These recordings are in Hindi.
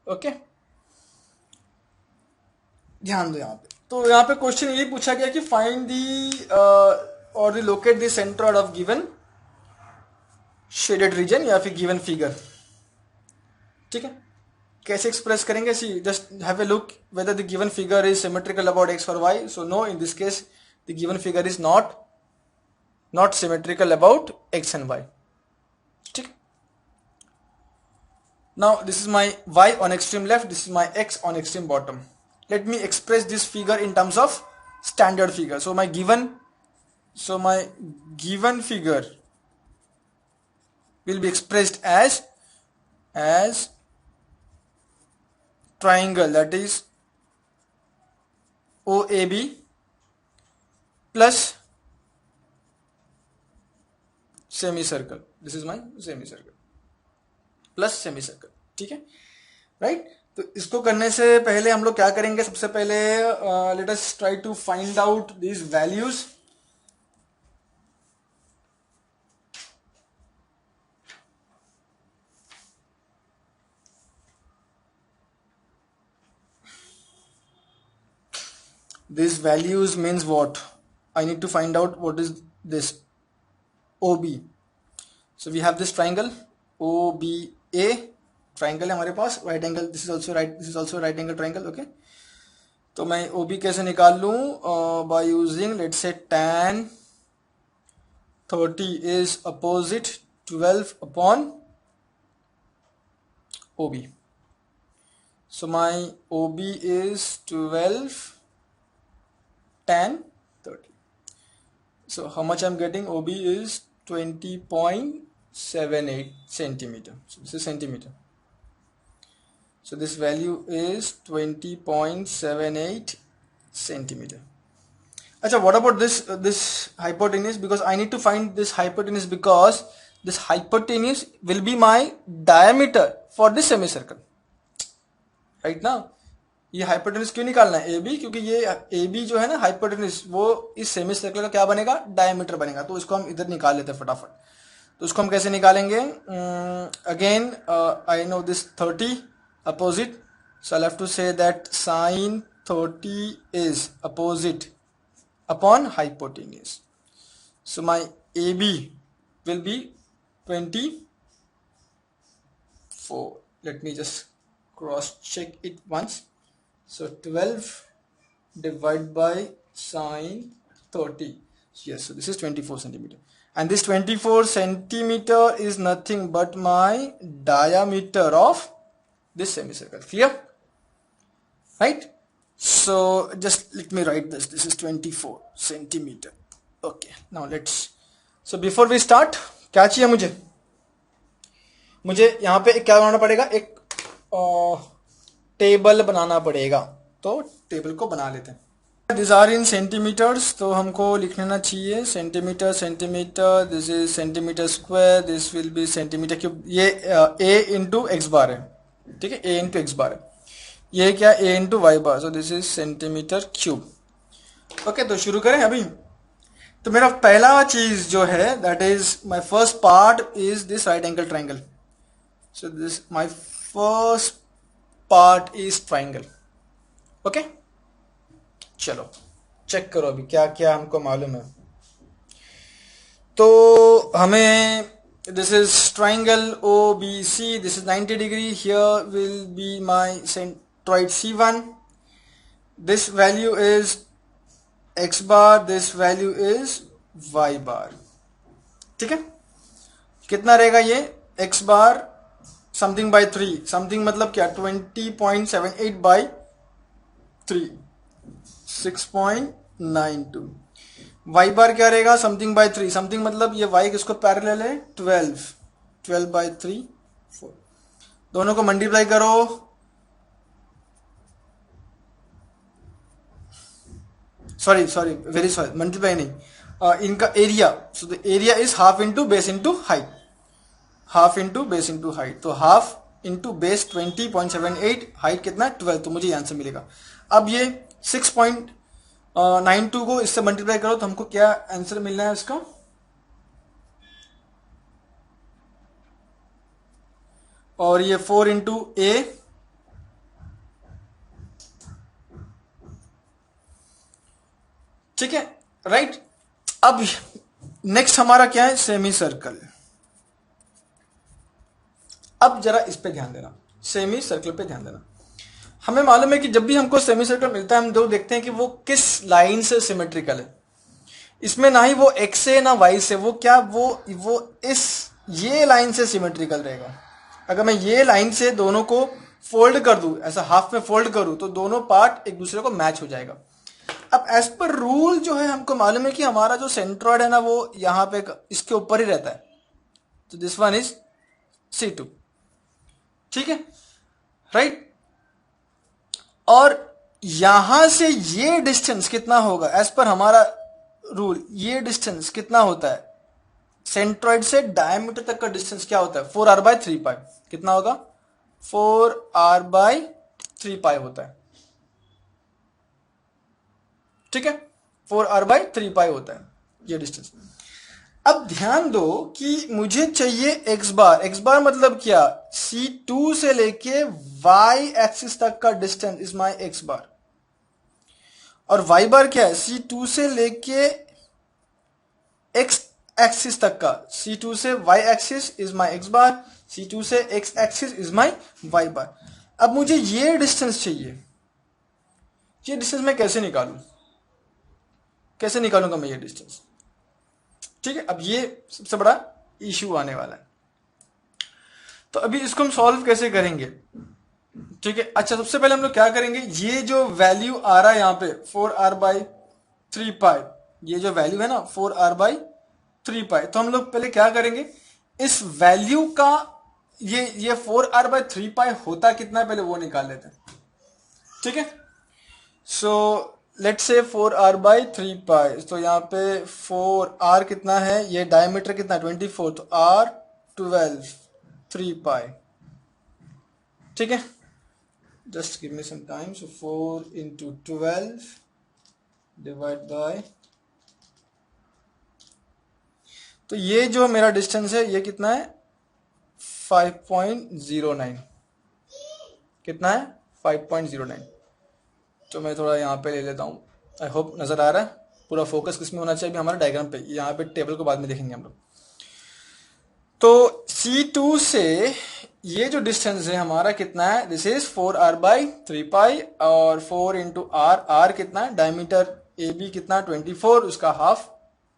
ओके, ध्यान दो यहाँ पे। तो यहाँ पे क्वेश्चन ये पूछा गया कि फाइंड दी और the locate the centre of given shaded region या फिर गिवन फिगर। ठीक है, कैसे एक्सप्रेस करेंगे? See just have a look whether the given figure is symmetrical about X और Y. So no, in this case the given figure is not symmetrical about X and Y. ठीक, now this is my y on extreme left, this is my x on extreme bottom. Let me express this figure in terms of standard figure. So my given figure will be expressed as triangle, that is OAB plus semicircle. This is my semicircle plus semi circle. ठीक है, राइट। तो इसको करने से पहले हम लोग क्या करेंगे? सबसे पहले let us try to find out these values. These values means what? I need to find out what is this OB. So we have this triangle OBA, triangle है हमारे पास, right angle, this is also right angle triangle. Okay, तो मैं OB कैसे निकाल लूं? By using let's say tan 30 is opposite 12 upon OB. So my OB is 12 tan 30. So how much I'm getting? OB is 20.78 centimeter. So this is centimeter. So this value is 20.78 centimeter. Acha, what about this hypotenuse? Because I need to find this hypotenuse, because this hypotenuse will be my diameter for this semicircle. Right now, ये हाइपोटेन्यूज क्यों निकालना है? AB, क्योंकि ये AB जो है ना हाइपोटेन्यूज, वो इस सेमी सर्कल का क्या बनेगा? डायमीटर बनेगा। तो इसको हम इधर निकाल लेते हैं फटाफट। तो उसको हम कैसे निकालेंगे? Again I know this 30 opposite, so I have to say that sine 30 is opposite upon hypotenuse. So my AB will be 24. Let me just cross check it once. So 12 divided by sine 30. Yes, so this is 24 centimeter. And this 24 centimeter is nothing but my diameter of this semicircle. Clear? Right? So just let me write this. This is 24 centimeter. Okay. Now let's. So before we start, क्या चाहिए मुझे यहाँ पे क्या बनाना पड़ेगा? एक टेबल बनाना पड़ेगा। तो टेबल को बना लेते हैं। दिस आर इन सेंटीमीटर्स, तो हमको लिख लेना चाहिए centimetre centimetre, this is centimetre square, this will be centimetre cube. ये a इंटू एक्स बार है, ठीक है, a इंटू एक्स बार है। ये क्या? a into Y bar, so this is centimetre cube. Okay, तो शुरू करें अभी। तो मेरा पहला चीज जो है, that is my first part is this right angle triangle. So this my first part is triangle. Okay, चलो चेक करो अभी क्या क्या हमको मालूम है। तो हमें this is triangle OBC, this is 90 degree, here will be my centroid C1, this value is x bar, this value is y बार। ठीक है, कितना रहेगा ये? x bar something by 3, something मतलब क्या? 20.78 बाई 3, 6.92। y बार क्या रहेगा? समथिंग बाई 3, समथिंग मतलब ये y किसको पैरेलल है? 12 बाई 3, 4। दोनों को मल्टीप्लाई करो, सॉरी वेरी सॉरी, मल्टीप्लाई नहीं, इनका area. So the area is half into base into height, half into base into height. तो हाफ इंटू बेस 20.78, हाइट कितना? 12। तो मुझे आंसर मिलेगा। अब ये 6.92 को इससे मल्टीप्लाई करो तो हमको क्या आंसर मिलना है इसका? और ये 4 इंटू ए ठीक है, राइट। अब नेक्स्ट हमारा क्या है, सेमी सर्कल। अब जरा इस पे ध्यान देना, सेमी सर्कल पे ध्यान देना। हमें मालूम है कि जब भी हमको सेमी सर्कल मिलता है हम दो देखते हैं कि वो किस लाइन से सिमेट्रिकल है। इसमें ना ही वो एक्स से ना वाई से, वो क्या, वो इस ये लाइन से सिमेट्रिकल रहेगा। अगर मैं ये लाइन से दोनों को फोल्ड कर दूं, ऐसा हाफ में फोल्ड करूं, तो दोनों पार्ट एक दूसरे को मैच हो जाएगा। अब एज पर रूल जो है हमको मालूम है कि हमारा जो सेंट्रॉइड है ना वो यहाँ पे इसके ऊपर ही रहता है, तो दिस वन इज C2, ठीक है, राइट। और यहां से ये डिस्टेंस कितना होगा एज पर हमारा रूल, ये डिस्टेंस कितना होता है, सेंट्रॉइड से डायमीटर तक का डिस्टेंस क्या होता है, 4r/3π। कितना होगा, 4r/3π होता है, ठीक है, 4r/3π होता है ये डिस्टेंस। अब ध्यान दो कि मुझे चाहिए x बार मतलब क्या, C2 से लेके y एक्सिस तक का डिस्टेंस इज माई x बार, और y बार क्या है, C2 से लेके x एक्सिस तक का, C2 से y axis is my x bar, C2 से x axis is my y बार। अब मुझे ये डिस्टेंस चाहिए, ये डिस्टेंस मैं कैसे निकालूं, कैसे निकालूंगा मैं ये डिस्टेंस, ठीक है। अब ये सबसे बड़ा इश्यू आने वाला है, तो अभी इसको हम सॉल्व कैसे करेंगे, ठीक है। अच्छा, सबसे पहले हम लोग क्या करेंगे, ये जो वैल्यू आ रहा है यहाँ पे 4r/3π, ये जो वैल्यू है ना 4r/3π, तो हम लोग पहले क्या करेंगे, इस वैल्यू का ये 4r/3π होता कितना है पहले वो निकाल लेते हैं, ठीक है। सो लेट्स से 4r/3π, तो यहाँ पे 4r कितना है, ये डायमीटर कितना 24, तो r 12 3π, ठीक है। Just give me some time, so 4 into 12 divide by, तो ये जो मेरा डिस्टेंस है ये कितना है 5.09, कितना है 5.09। तो मैं थोड़ा यहाँ पे ले लेता हूँ, आई होप नजर आ रहा है, पूरा फोकस किसमें होना चाहिए हमारा डायग्राम पे, यहाँ पे टेबल को बाद में देखेंगे हम लोग। तो C2 से ये जो डिस्टेंस है हमारा कितना है, दिस इज 4r/3π, और 4 into r, r कितना है, डायमीटर AB कितना 24, उसका हाफ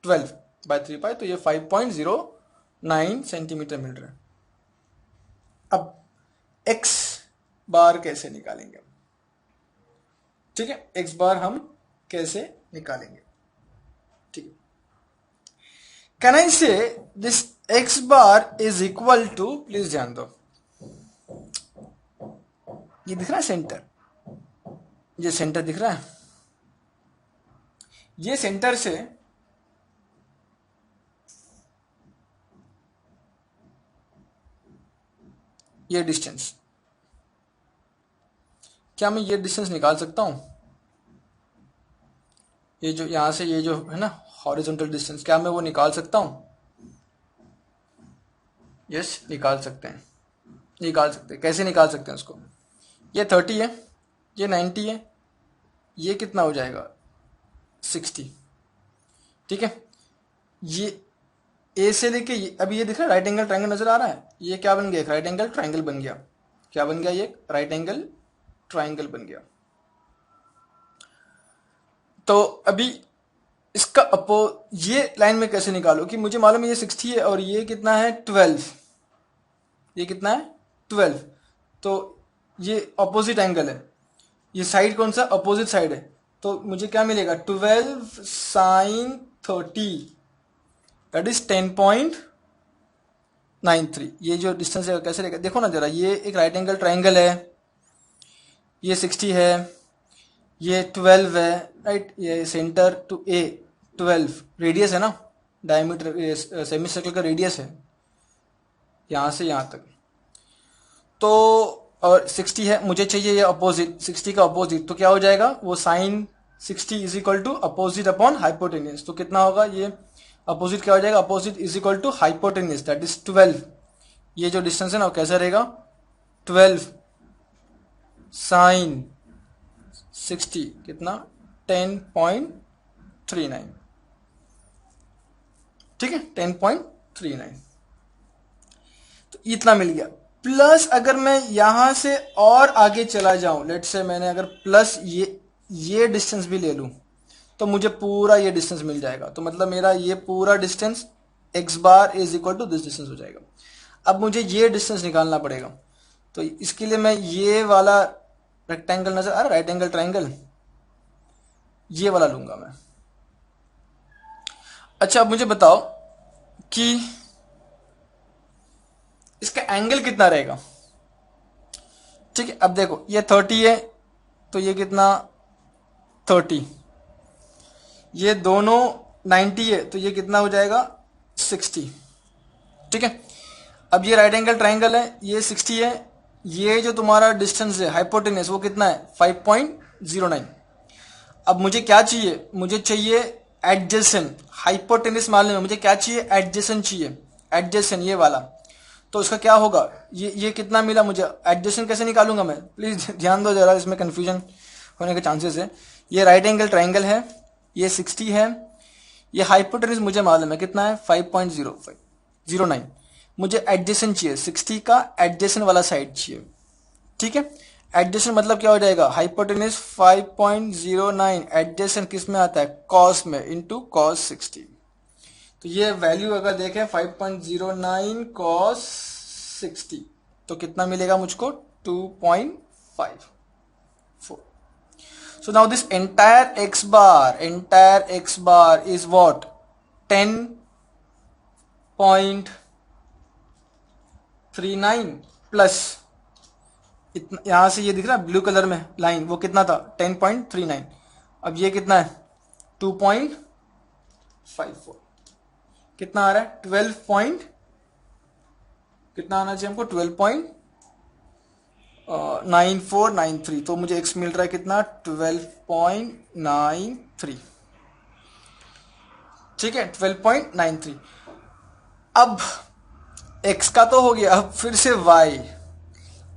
12/3π, तो ये 5.09 सेंटीमीटर मिल रहा है। अब x बार कैसे निकालेंगे, ठीक है, x बार हम कैसे निकालेंगे, ठीक है। Can I say this x bar is equal to, please ध्यान दो, ये दिख रहा है सेंटर, ये सेंटर दिख रहा है, ये सेंटर से ये डिस्टेंस, क्या मैं ये डिस्टेंस निकाल सकता हूं, ये जो यहां से ये जो है ना हॉरिजॉन्टल डिस्टेंस, क्या मैं वो निकाल सकता हूं, यस निकाल सकते हैं, निकाल सकते हैं। कैसे निकाल सकते हैं उसको, ये 30 है, ये 90 है, ये कितना हो जाएगा 60, ठीक है। ये ए से लेके अभी ये दिख रहा है राइट एंगल ट्रायंगल नजर आ रहा है, ये क्या बन गया, एक राइट एंगल ट्रायंगल बन गया, क्या बन गया, ये राइट एंगल ट्रायंगल बन गया। तो अभी इसका ये लाइन में कैसे निकालो, कि मुझे मालूम है ये 60 है और ये कितना है 12, ये कितना है 12, तो ये अपोजिट एंगल है, ये साइड कौन सा, अपोजिट साइड है, तो मुझे क्या मिलेगा 12 sin 30, दैट इज 10.93। ये जो डिस्टेंस है कैसे लेगा, देखो ना जरा, ये एक राइट एंगल ट्रायंगल है, ये 60 है, ये 12 है, राइट, ये सेंटर टू ए 12, रेडियस है ना, डायमीटर सेमी सर्कल का रेडियस है यहां से यहां तक, तो और 60 है, मुझे चाहिए ये अपोजिट, 60 का अपोजिट, तो क्या हो जाएगा, वो sine 60 is equal to opposite upon hypotenuse, तो कितना होगा, ये अपोजिट क्या हो जाएगा, opposite is equal to hypotenuse, that is 12। ये जो डिस्टेंस है ना वो कैसा रहेगा, 12 साइन 60 कितना 10.93, 10.39, ठीक है, 10.39, तो इतना मिल गया। प्लस अगर मैं यहां से और आगे चला जाऊं, लेट से मैंने अगर प्लस ये डिस्टेंस भी ले लूं, तो मुझे पूरा ये डिस्टेंस मिल जाएगा। तो मतलब मेरा ये पूरा distance x bar is equal to this distance हो जाएगा। अब मुझे ये डिस्टेंस निकालना पड़ेगा, तो इसके लिए मैं ये वाला रेक्टेंगल नजर आ रहा, राइट एंगल ट्राइंगल, ये वाला लूंगा मैं। अच्छा, अब मुझे बताओ कि इसका एंगल कितना रहेगा। ठीक है, अब देखो ये 30 है, तो ये कितना 30, ये दोनों 90 है, तो ये कितना हो जाएगा 60। ठीक है, अब ये राइट एंगल ट्राइंगल है, ये 60 है, ये जो तुम्हारा डिस्टेंस है हाइपोटेनस वो कितना है 5.09। अब मुझे क्या चाहिए, मुझे चाहिए एडजेसेंट। हाइपोटेनस मालूम है, मुझे क्या चाहिए एडजेसेंट चाहिए, एडजेसेंट ये वाला। तो इसका क्या होगा, ये कितना मिला मुझे, एडजेसेंट कैसे निकालूंगा मैं, प्लीज ध्यान दो जरा, इसमें कंफ्यूजन होने के चांसेस है। ये राइट एंगल ट्राइंगल है, ये 60 है, ये हाइपोटेनस मुझे मालूम है कितना है 5.09। मुझे एडजेसेंट चाहिए, 60 का एडजेसेंट वाला साइड चाहिए। ठीक है, एडजेसेंट मतलब क्या हो जाएगा, हाइपोटेनस 5.09 एडजेसेंट किस में आता है, कॉस में, इनटू कॉस 60। तो ये वैल्यू अगर देखें 5.09 कॉस 60, तो कितना मिलेगा मुझको 2.54। So now this entire x bar is what, 10.39 plus इतना, यहां से ये दिख रहा है ब्लू कलर में लाइन, वो कितना था 10.39। अब ये कितना है 2.54, कितना आ रहा है 12 पॉइंट, कितना आना चाहिए हमको 12.9493। तो मुझे x मिल रहा है कितना 12.93। ठीक है, 12.93। अब x का तो हो गया, अब फिर से y।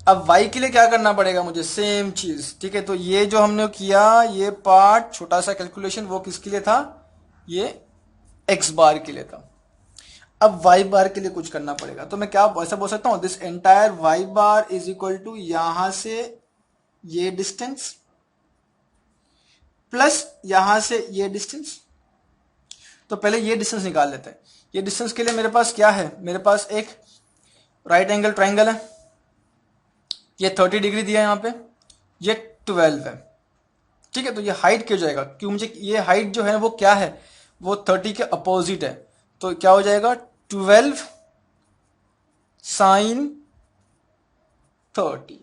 अब y के लिए क्या करना पड़ेगा मुझे, सेम चीज। ठीक है, तो ये जो हमने किया, ये पार्ट छोटा सा कैलकुलेशन, वो किसके लिए था, ये x बार के लिए था। अब y बार के लिए कुछ करना पड़ेगा, तो मैं क्या ऐसा बोल सकता हूं, this entire y bar is equal to यहां से ये डिस्टेंस प्लस यहां से ये डिस्टेंस। तो पहले ये डिस्टेंस निकाल लेते हैं। ये डिस्टेंस के लिए मेरे पास क्या है, मेरे पास एक राइट एंगल ट्राइंगल है, ये 30 डिग्री दिया है यहाँ पे, ये 12 है। ठीक है, तो ये हाइट क्यों जाएगा, क्यों मुझे ये हाइट जो है वो क्या है, वो 30 के अपोजिट है। तो क्या हो जाएगा 12 साइन 30,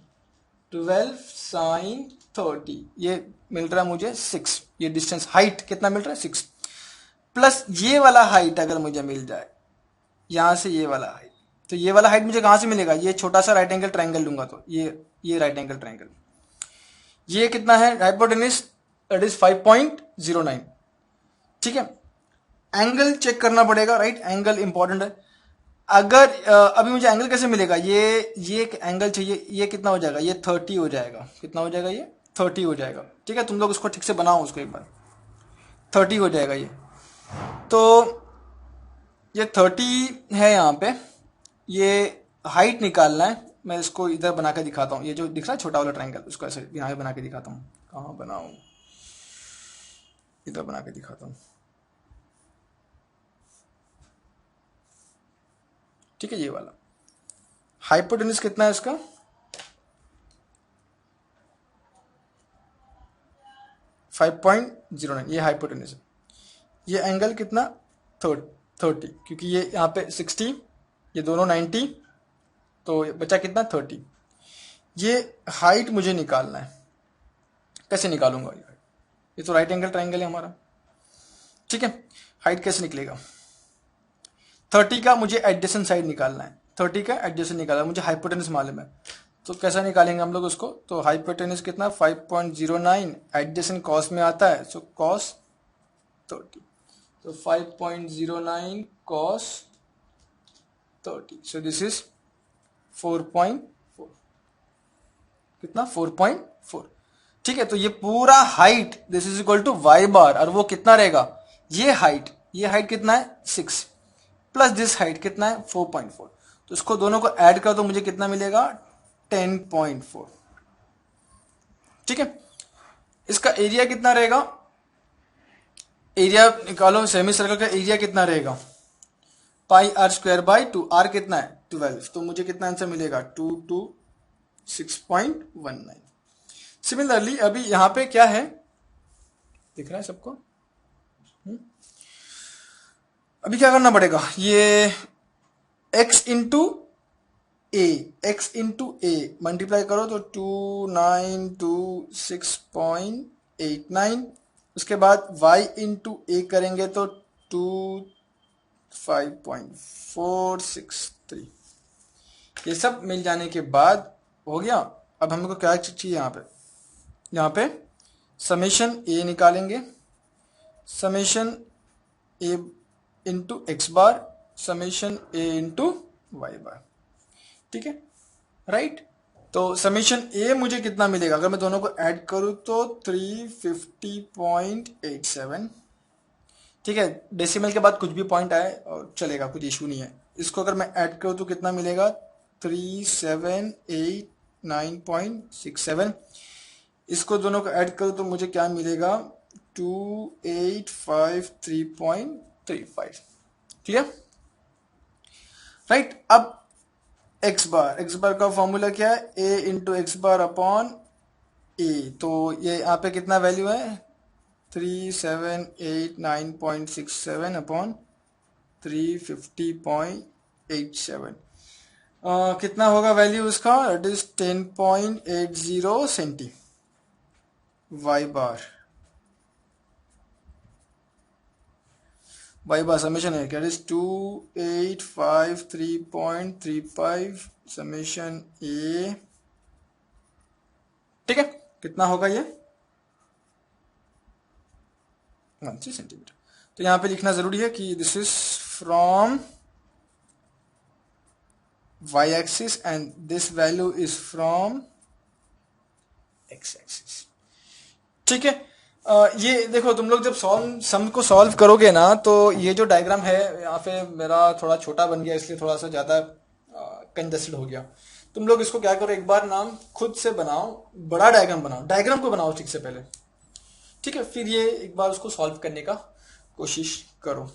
12 साइन 30, ये मिल रहा है मुझे 6। ये डिस्टेंस हाइट कितना मिल रहा है 6, प्लस ये वाला हाइट अगर मुझे मिल जाए, यहां से ये वाला हाइट, तो ये वाला हाइट मुझे कहां से मिलेगा, ये छोटा सा राइट एंगल ट्राइंगल लूंगा, तो ये राइट एंगल ट्राइंगल, ये कितना है हाइपोटेनस, दैट इज 5.09। ठीक है, एंगल चेक करना पड़ेगा, राइट, एंगल इंपॉर्टेंट है। अगर अभी मुझे एंगल कैसे मिलेगा, ये एक एंगल चाहिए, ये कितना हो जाएगा, ये 30 हो जाएगा, कितना हो जाएगा ये 30 हो जाएगा। ठीक है, तुम लोग उसको ठीक से बनाओ, उसको एक बार 30 हो जाएगा ये। तो ये 30 है यहाँ पे, ये हाइट निकालना है। मैं इसको इधर बना के दिखाता हूँ, ये जो दिख रहा है छोटा वाला ट्राइंगल, उसको ऐसे यहाँ पे बना के दिखाता हूँ। कहाँ बनाऊँ, इधर बना के दिखाता हूँ। ठीक है, ये वाला हाइपोटेनस कितना है इसका 5.09, ये हाइपोटेनस है। ये एंगल कितना 30, क्योंकि ये यहाँ पे 60, ये दोनों 90, तो बचा कितना 30। ये हाइट मुझे निकालना है, कैसे निकालूंगा ये तो राइट एंगल ट्राइंगल है हमारा। ठीक है, हाइट कैसे निकलेगा, 30 का मुझे एडजेसेंट साइड निकालना है, 30 का एडजेसेंट निकालना है, मुझे हाइपोटेनस मालूम है, तो कैसा निकालेंगे हम लोग उसको। तो हाइपोटेनस कितना 5.09, एडजेसेंट कॉस में आता है, सो कॉस 30, तो 5.09 cos 30, so this is 4.4, कितना 4.4। ठीक है, तो ये पूरा height this is equal to Y bar, और वो कितना रहेगा, ये हाइट कितना है 6 प्लस दिस हाइट कितना है 4.4, तो इसको दोनों को ऐड कर दो, मुझे कितना मिलेगा 10.4। ठीक है, इसका एरिया कितना रहेगा, एरिया निकालो, सेमी सर्कल का एरिया कितना रहेगा, पाई आर स्क्वायर बाई 2, आर कितना है 12, तो मुझे कितना आंसर मिलेगा 226.19। सिमिलरली अभी यहां पे क्या है, दिख रहा है सबको, अभी क्या करना पड़ेगा, ये x इंटू ए मल्टीप्लाई करो तो 2926.89, उसके बाद y इंटू ए करेंगे तो 25.463, ये सब मिल जाने के बाद हो गया। अब हमको क्या चाहिए, यहाँ पे समेशन ए निकालेंगे, समेशन ए इंटू एक्स बार, समेशन ए इंटू वाई बार। ठीक है, राइट, तो समेशन ए मुझे कितना मिलेगा, अगर मैं दोनों को ऐड करूं तो 350.87। ठीक है, डेसिमल के बाद कुछ भी पॉइंट आए और चलेगा, कुछ इशू नहीं है। इसको अगर मैं ऐड करूं तो कितना मिलेगा 3789.67, इसको दोनों को ऐड करूं तो मुझे क्या मिलेगा 2853.35। Clear, right. अब एक्स बार का फॉर्मूला क्या है, ए इंटू एक्स बार अपॉन ए, तो ये यहाँ पे कितना वैल्यू है 3789.67 अपॉन 350.87, कितना होगा वैल्यू उसका, इट इज 10.80 सेंटी। वाई बार समेशन है क्या, इज 2853.35 समेशन ए। ठीक है, कितना होगा ये 13 सेंटीमीटर। तो यहां पे लिखना जरूरी है कि this is from y axis and this value is from x axis. ठीक है, ये देखो तुम लोग जब सम को सॉल्व करोगे ना, तो ये जो डायग्राम है यहाँ पे मेरा थोड़ा छोटा बन गया, इसलिए थोड़ा सा ज्यादा कंजस्टेड हो गया। तुम लोग इसको क्या करो, एक बार नाम खुद से बनाओ, बड़ा डायग्राम बनाओ, डायग्राम को बनाओ ठीक से पहले, ठीक है, फिर ये एक बार उसको सॉल्व करने का कोशिश करो।